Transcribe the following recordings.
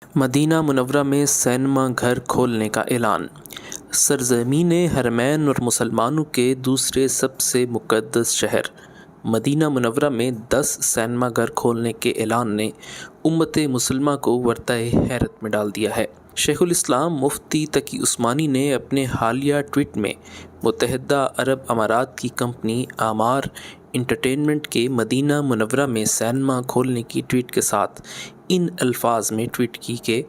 مدینہ منورہ میں سینما گھر کھولنے کا اعلان۔ سرزمین حرمین اور مسلمانوں کے دوسرے سب سے مقدس شہر مدینہ منورہ میں 10 سینما گھر کھولنے کے اعلان نے امت مسلمہ کو ورطۂ حیرت میں ڈال دیا ہے۔ شیخ الاسلام مفتی تقی عثمانی نے اپنے حالیہ ٹویٹ میں متحدہ عرب امارات کی کمپنی آمار انٹرٹینمنٹ کے مدینہ منورہ میں سینما کھولنے کی ٹویٹ کے ساتھ ان الفاظ میں ٹویٹ کی کہ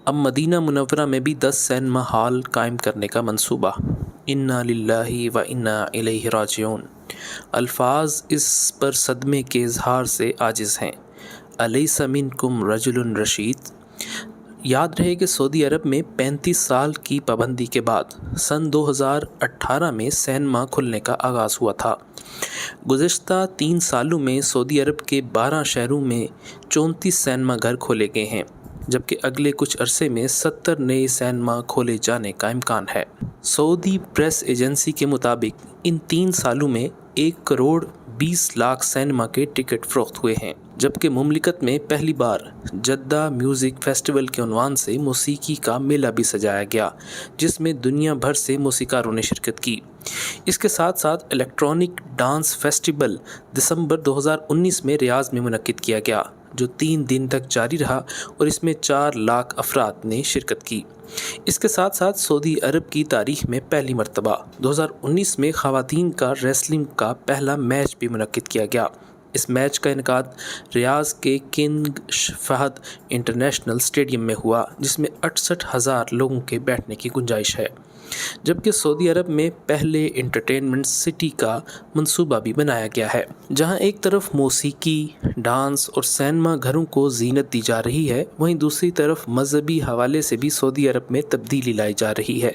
اب مدینہ منورہ میں بھی 10 سینما ہال قائم کرنے کا منصوبہ۔ انا للہ و انا الیہ راجعون۔ الفاظ اس پر صدمے کے اظہار سے عاجز ہیں۔ الیس منکم رجل رشید۔ یاد رہے کہ سعودی عرب میں 35 سال کی پابندی کے بعد سن 2018 میں سینما کھلنے کا آغاز ہوا تھا۔ گزشتہ 3 سالوں میں سعودی عرب کے 12 شہروں میں 34 سینما گھر کھولے گئے ہیں، جبکہ اگلے کچھ عرصے میں 70 نئے سینما کھولے جانے کا امکان ہے۔ سعودی پریس ایجنسی کے مطابق ان 3 سالوں میں 1,20,00,000 سینما کے ٹکٹ فروخت ہوئے ہیں، جبکہ مملکت میں پہلی بار جدہ میوزک فیسٹیول کے عنوان سے موسیقی کا میلہ بھی سجایا گیا، جس میں دنیا بھر سے موسیقاروں نے شرکت کی۔ اس کے ساتھ ساتھ الیکٹرانک ڈانس فیسٹیول دسمبر 2019 میں ریاض میں منعقد کیا گیا، جو 3 دن تک جاری رہا اور اس میں 4 لاکھ افراد نے شرکت کی۔ اس کے ساتھ ساتھ سعودی عرب کی تاریخ میں پہلی مرتبہ 2019 میں خواتین کا ریسلنگ کا پہلا میچ بھی منعقد کیا گیا۔ اس میچ کا انعقاد ریاض کے کنگ فہد انٹرنیشنل اسٹیڈیم میں ہوا، جس میں 68,000 لوگوں کے بیٹھنے کی گنجائش ہے، جبکہ سعودی عرب میں پہلے انٹرٹینمنٹ سٹی کا منصوبہ بھی بنایا گیا ہے، جہاں ایک طرف موسیقی، ڈانس اور سینما گھروں کو زینت دی جا رہی ہے، وہیں دوسری طرف مذہبی حوالے سے بھی سعودی عرب میں تبدیلی لائی جا رہی ہے،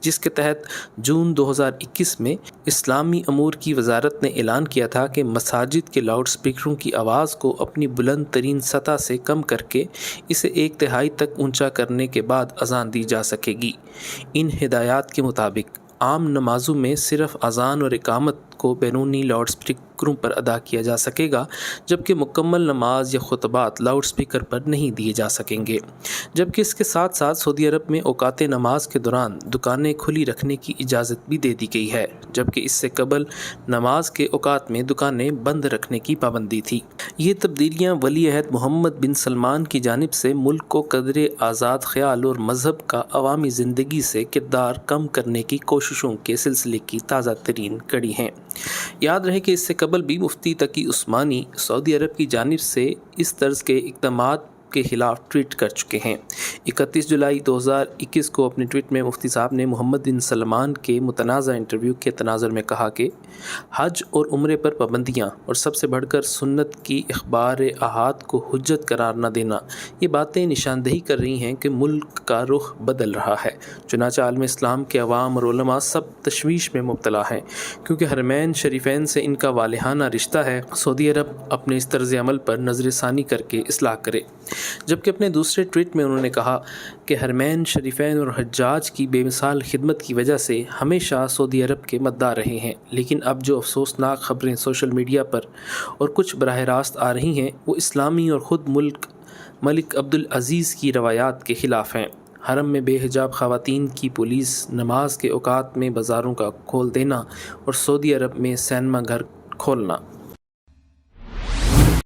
جس کے تحت جون 2021 میں اسلامی امور کی وزارت نے اعلان کیا تھا کہ مساجد کے لاؤڈ اسپیکروں کی آواز کو اپنی بلند ترین سطح سے کم کر کے اسے 1/3 تک اونچا کرنے کے بعد اذان دی جا سکے گی۔ ان ہدایات کے مطابق عام نمازوں میں صرف اذان اور اقامت کو بیرونی لاؤڈ اسپیکروں پر ادا کیا جا سکے گا، جبکہ مکمل نماز یا خطبات لاؤڈ اسپیکر پر نہیں دیے جا سکیں گے۔ جبکہ اس کے ساتھ ساتھ سعودی عرب میں اوقات نماز کے دوران دکانیں کھلی رکھنے کی اجازت بھی دے دی گئی ہے، جبکہ اس سے قبل نماز کے اوقات میں دکانیں بند رکھنے کی پابندی تھی۔ یہ تبدیلیاں ولی عہد محمد بن سلمان کی جانب سے ملک کو قدرے آزاد خیال اور مذہب کا عوامی زندگی سے کردار کم کرنے کی کوششوں کے سلسلے کی تازہ ترین کڑی ہیں۔ یاد رہے کہ اس سے قبل بھی مفتی تقی عثمانی سعودی عرب کی جانب سے اس طرز کے اقدامات کے خلاف ٹویٹ کر چکے ہیں۔ 31 جولائی 2021 کو اپنے ٹویٹ میں مفتی صاحب نے محمد بن سلمان کے متنازع انٹرویو کے تناظر میں کہا کہ حج اور عمرے پر پابندیاں اور سب سے بڑھ کر سنت کی اخبار احاد کو حجت قرار نہ دینا، یہ باتیں نشاندہی کر رہی ہیں کہ ملک کا رخ بدل رہا ہے۔ چنانچہ عالم اسلام کے عوام اور علماء سب تشویش میں مبتلا ہیں، کیونکہ حرمین شریفین سے ان کا والہانہ رشتہ ہے۔ سعودی عرب اپنے اس طرز عمل پر نظر ثانی کر کے اصلاح کرے۔ جبکہ اپنے دوسرے ٹویٹ میں انہوں نے کہا کہ حرمین شریفین اور حجاج کی بے مثال خدمت کی وجہ سے ہمیشہ سعودی عرب کے مداح رہے ہیں، لیکن اب جو افسوسناک خبریں سوشل میڈیا پر اور کچھ براہ راست آ رہی ہیں، وہ اسلامی اور خود ملک عبدالعزیز کی روایات کے خلاف ہیں۔ حرم میں بے حجاب خواتین کی پولیس، نماز کے اوقات میں بازاروں کا کھول دینا اور سعودی عرب میں سینما گھر کھولنا